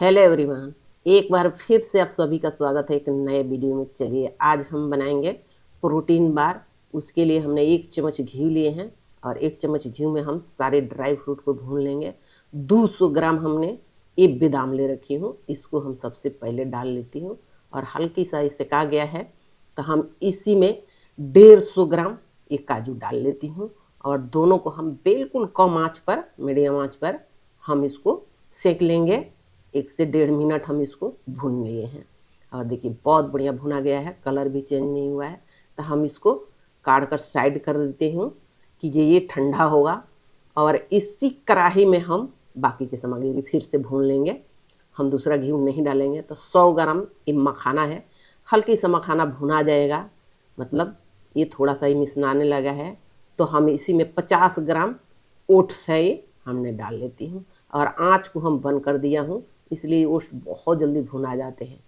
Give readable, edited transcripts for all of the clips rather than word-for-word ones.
Hello everyone, एक बार फिर से आप सभी का स्वागत है एक नए वीडियो में। चलिए आज हम बनाएंगे प्रोटीन बार। उसके लिए हमने 1 चम्मच घी लिए हैं और 1 चम्मच घी में हम सारे ड्राई फ्रूट को भून लेंगे। 200 ग्राम हमने ये बादाम ले रखी हूँ, इसको हम सबसे पहले डाल लेती हूँ और हल्की सा इसे सेका गया है तो हम इसी में 150 ग्राम ये काजू डाल लेती हूँ और दोनों को हम बिल्कुल कम आंच पर, मीडियम आंच पर हम इसको सेक लेंगे। 1 से 1.5 मिनट हम इसको भून लिए हैं और देखिए बहुत बढ़िया भुना गया है, कलर भी चेंज नहीं हुआ है। तो हम इसको काट कर साइड कर देते हूँ कि ये ठंडा होगा और इसी कढ़ाई में हम बाकी की सामग्री फिर से भून लेंगे। हम दूसरा घी नहीं डालेंगे। तो 100 ग्राम ये मखाना है, हल्की सा मखाना भुना जाएगा, मतलब ये थोड़ा सा ही मिसनाने लगा है तो हम इसी में 50 ग्राम ओट्स है ये हमने डाल लेती हूँ और आँच को हम बंद कर दिया हूँ, इसलिए ओट्स बहुत जल्दी भुना जाते हैं।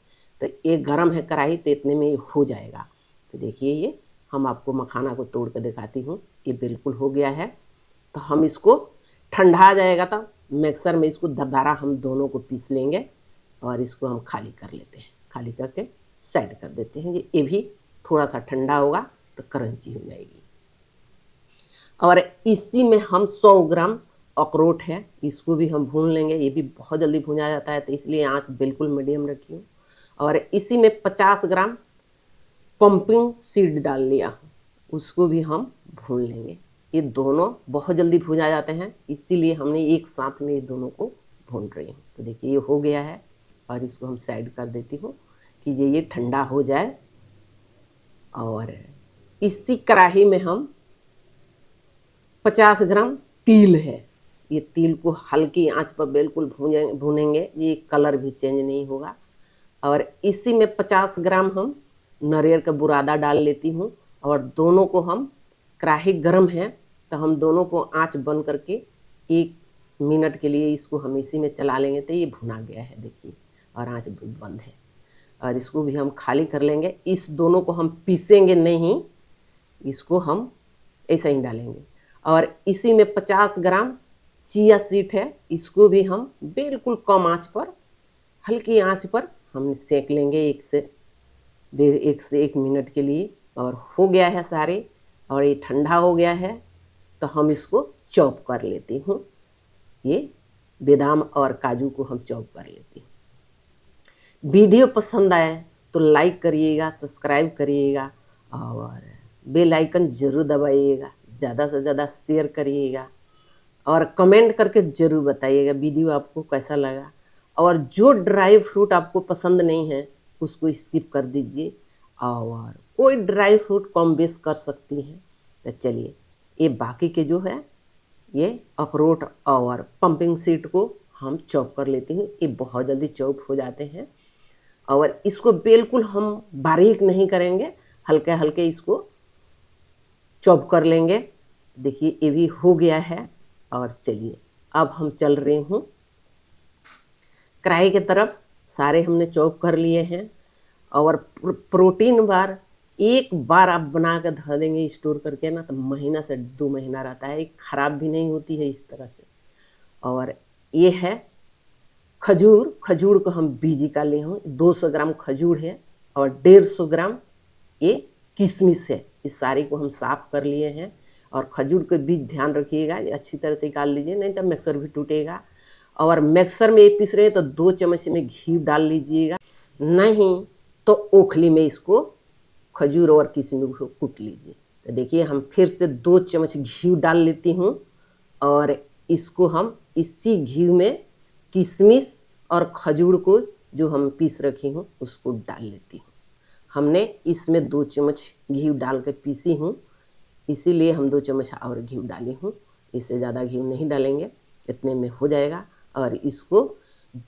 तो ये गरम है कढ़ाई तो इतने में ये हो जाएगा। तो देखिए ये हम आपको मखाना को तोड़ कर दिखाती हूँ, ये बिल्कुल हो गया है। तो हम इसको ठंडा आ जाएगा तो मिक्सर में इसको दरदरा हम दोनों को पीस लेंगे और इसको हम खाली कर लेते हैं। खाली करके साइड कर देते हैं। ये भी थोड़ा सा ठंडा होगा तो क्रंची हो जाएगी। और इसी में हम 100 ग्राम अखरोट है, इसको भी हम भून लेंगे। ये भी बहुत जल्दी भुना जाता है तो इसलिए आंच बिल्कुल मीडियम रखी हूँ। और इसी में 50 ग्राम पंपिंग सीड डाल लिया हूँ, उसको भी हम भून लेंगे। ये दोनों बहुत जल्दी भुना जाते हैं, इसीलिए हमने एक साथ में ये दोनों को भून रही हूँ। तो देखिए ये हो गया है और इसको हम साइड कर देती हूँ कि ये ठंडा हो जाए। और इसी कढ़ाई में हम 50 ग्राम तिल है, ये तिल को हल्की आंच पर बिल्कुल भूनेंगे, ये कलर भी चेंज नहीं होगा। और इसी में 50 ग्राम हम नारियल का बुरादा डाल लेती हूँ और दोनों को हम, कढ़ाई गर्म है तो हम दोनों को आंच बंद करके 1 मिनट के लिए इसको हम इसी में चला लेंगे। तो ये भुना गया है देखिए और आंच बंद है और इसको भी हम खाली कर लेंगे। इस दोनों को हम पीसेंगे नहीं, इसको हम ऐसा ही डालेंगे। और इसी में 50 ग्राम चिया सीड है, इसको भी हम बिल्कुल कम आंच पर, हल्की आंच पर हम सेक लेंगे 1 मिनट के लिए। और हो गया है सारे और ये ठंडा हो गया है तो हम इसको चॉप कर लेती हूँ। ये बादाम और काजू को हम चॉप कर लेती हूँ। वीडियो पसंद आए तो लाइक करिएगा, सब्सक्राइब करिएगा और बेल आइकन जरूर दबाइएगा, ज़्यादा से ज़्यादा शेयर करिएगा और कमेंट करके ज़रूर बताइएगा वीडियो आपको कैसा लगा। और जो ड्राई फ्रूट आपको पसंद नहीं है उसको स्किप कर दीजिए और कोई ड्राई फ्रूट कम बेस कर सकती हैं। तो चलिए ये बाकी के जो है ये अखरोट और पंपिंग सीड को हम चॉप कर लेते हैं। ये बहुत जल्दी चॉप हो जाते हैं और इसको बिल्कुल हम बारीक नहीं करेंगे, हल्के हल्के इसको चॉप कर लेंगे। देखिए ये भी हो गया है और चलिए अब हम चल रही हूँ कढ़ाई की तरफ। सारे हमने चॉप कर लिए हैं और प्रोटीन बार एक बार आप बना कर धर देंगे स्टोर करके ना तो महीना से 2 महीना रहता है, ख़राब भी नहीं होती है इस तरह से। और ये है खजूर, खजूर को हम बीज का लिए हूँ, 200 ग्राम खजूर है और 150 ग्राम ये किशमिश है। इस सारी को हम साफ़ कर लिए हैं और खजूर के बीज ध्यान रखिएगा अच्छी तरह से निकाल लीजिए, नहीं तो मिक्सर भी टूटेगा। और मिक्सर में ये पीस रहे हैं तो 2 चम्मच में घी डाल लीजिएगा, नहीं तो ओखली में इसको खजूर और किशमिश को कूट लीजिए। तो देखिए हम फिर से 2 चम्मच घी डाल लेती हूँ और इसको हम इसी घी में किशमिश और खजूर को जो हम पीस रखी हूँ उसको डाल लेती हूँ। हमने इसमें 2 चम्मच घी डाल के पीसी हूँ, इसीलिए हम 2 चम्मच और घी डाली हूँ, इससे ज़्यादा घी नहीं डालेंगे, इतने में हो जाएगा। और इसको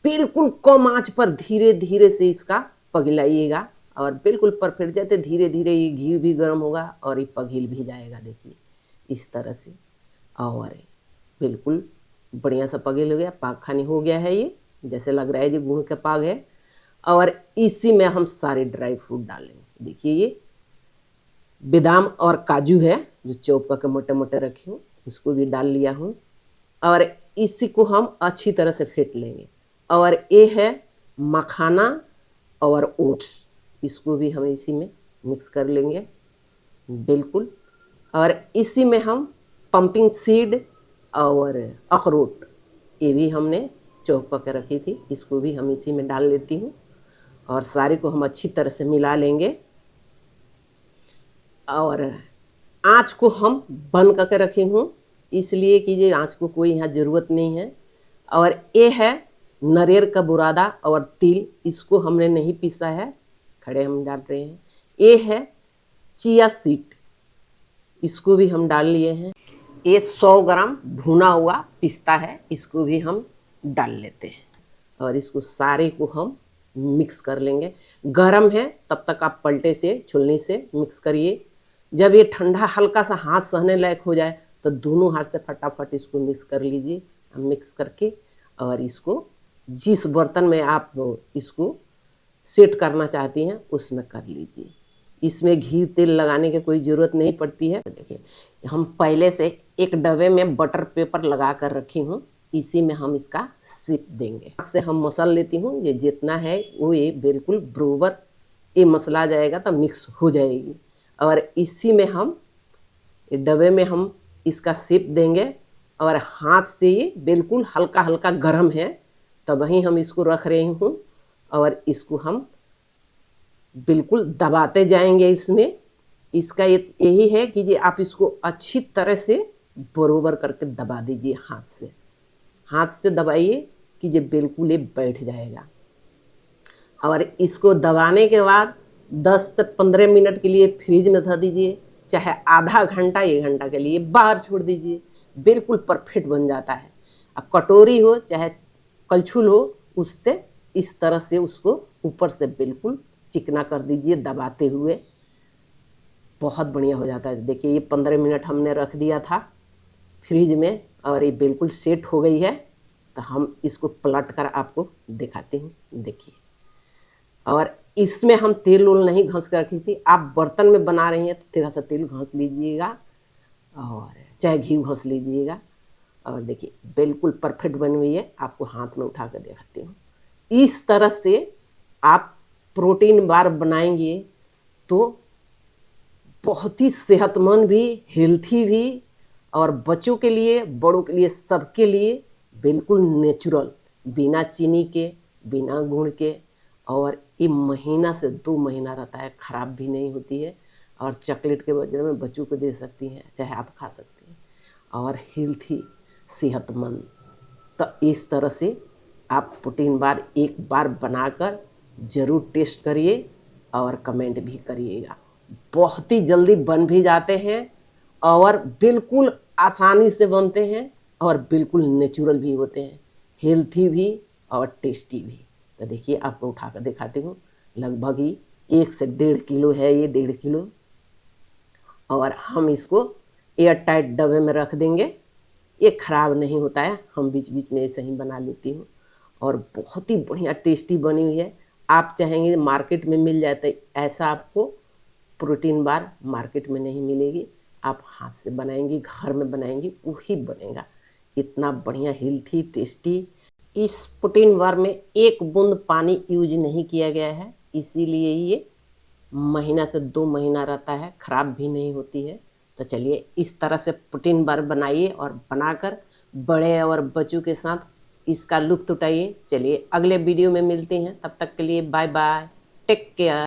बिल्कुल कम आंच पर धीरे धीरे से इसका पगलाइएगा और बिल्कुल परफेक्ट जाते धीरे धीरे ये घी भी गर्म होगा और ये पघिल भी जाएगा। देखिए इस तरह से और बिल्कुल बढ़िया सा पघिल हो गया, पाक खानी हो गया है, ये जैसे लग रहा है ये गुड़ का पाग है। और इसी में हम सारे ड्राई फ्रूट डालेंगे। देखिए ये बादाम और काजू है जो चॉप करके मोटे मोटे रखे हूँ, इसको भी डाल लिया हूँ और इसी को हम अच्छी तरह से फेंट लेंगे और ये है मखाना और ओट्स, इसको भी हम इसी में मिक्स कर लेंगे बिल्कुल। और इसी में हम पंपिंग सीड और अखरोट, ये भी हमने चॉप करके रखी थी, इसको भी हम इसी में डाल लेती हूँ और सारे को हम अच्छी तरह से मिला लेंगे। और आँच को हम बंद करके रखी हूँ, इसलिए कि ये आँच को कोई यहाँ ज़रूरत नहीं है। और ये है नारियल का बुरादा और तिल, इसको हमने नहीं पीसा है, खड़े हम डाल रहे हैं। ये है चिया सीड, इसको भी हम डाल लिए हैं। ये 100 ग्राम भुना हुआ पिस्ता है, इसको भी हम डाल लेते हैं और इसको सारे को हम मिक्स कर लेंगे। गरम है तब तक आप पलटे से छुलनी से मिक्स करिए। जब ये ठंडा हल्का सा हाथ सहने लायक हो जाए तो दोनों हाथ से फटाफट इसको मिक्स कर लीजिए। मिक्स करके और इसको जिस बर्तन में आप इसको सेट करना चाहती हैं उसमें कर लीजिए। इसमें घी तेल लगाने की कोई ज़रूरत नहीं पड़ती है। देखिए हम पहले से एक डब्बे में बटर पेपर लगा कर रखी हूँ, इसी में हम इसका सिप देंगे। हाथ से हम मसल लेती हूँ, ये जितना है वो ये बिल्कुल बराबर ये मसला जाएगा तो मिक्स हो जाएगी। और इसी में हम डब्बे में हम इसका सिप देंगे और हाथ से ये बिल्कुल हल्का हल्का गर्म है तो वहीं हम इसको रख रही हूँ और इसको हम बिल्कुल दबाते जाएंगे। इसमें इसका यही है कि ये आप इसको अच्छी तरह से बरोबर करके दबा दीजिए। हाथ से दबाइए कि ये बिल्कुल ये बैठ जाएगा। और इसको दबाने के बाद 10 से 15 मिनट के लिए फ्रिज में धर दीजिए, चाहे आधा घंटा 1 घंटा के लिए बाहर छोड़ दीजिए, बिल्कुल परफेक्ट बन जाता है। अब कटोरी हो चाहे कलछुल हो, उससे इस तरह से उसको ऊपर से बिल्कुल चिकना कर दीजिए दबाते हुए, बहुत बढ़िया हो जाता है। देखिए ये 15 मिनट हमने रख दिया था फ्रिज में और ये बिल्कुल सेट हो गई है। तो हम इसको पलट कर आपको दिखाती हूँ, देखिए। और इसमें हम तेल उल नहीं घस कर रखी थी, आप बर्तन में बना रही हैं तो थोड़ा सा तेल घस लीजिएगा और चाहे घी घस लीजिएगा। और देखिए बिल्कुल परफेक्ट बनी हुई है, आपको हाथ में उठा कर दिखाती हूँ। इस तरह से आप प्रोटीन बार बनाएंगे तो बहुत ही सेहतमंद भी, हेल्थी भी, और बच्चों के लिए बड़ों के लिए सबके लिए बिल्कुल नेचुरल, बिना चीनी के बिना गुड़ के। और ये महीना से 2 महीना रहता है, ख़राब भी नहीं होती है और चॉकलेट के बदले में बच्चों को दे सकती हैं, चाहे आप खा सकती हैं। और हेल्थी, सेहतमंद। तो इस तरह से आप प्रोटीन बार एक बार बनाकर ज़रूर टेस्ट करिए और कमेंट भी करिएगा। बहुत ही जल्दी बन भी जाते हैं और बिल्कुल आसानी से बनते हैं और बिल्कुल नेचुरल भी होते हैं, हेल्थी भी और टेस्टी भी। तो देखिए आपको उठा कर दिखाती हूँ, लगभग ही 1 से 1.5 किलो है ये, 1.5 किलो। और हम इसको एयर टाइट डब्बे में रख देंगे, ये ख़राब नहीं होता है। हम बीच बीच में ऐसे ही बना लेती हूँ और बहुत ही बढ़िया टेस्टी बनी हुई है। आप चाहेंगे मार्केट में मिल जाए तो ऐसा आपको प्रोटीन बार मार्केट में नहीं मिलेगी। आप हाथ से बनाएंगी, घर में बनाएंगी, वही बनेगा इतना बढ़िया, हेल्थी, टेस्टी। इस प्रोटीन बार में 1 बूंद पानी यूज नहीं किया गया है, इसीलिए ये महीना से 2 महीना रहता है, ख़राब भी नहीं होती है। तो चलिए इस तरह से प्रोटीन बार बनाइए और बनाकर बड़े और बच्चों के साथ इसका लुत्फ़ उठाइए। चलिए अगले वीडियो में मिलते हैं, तब तक के लिए बाय बाय, टेक केयर।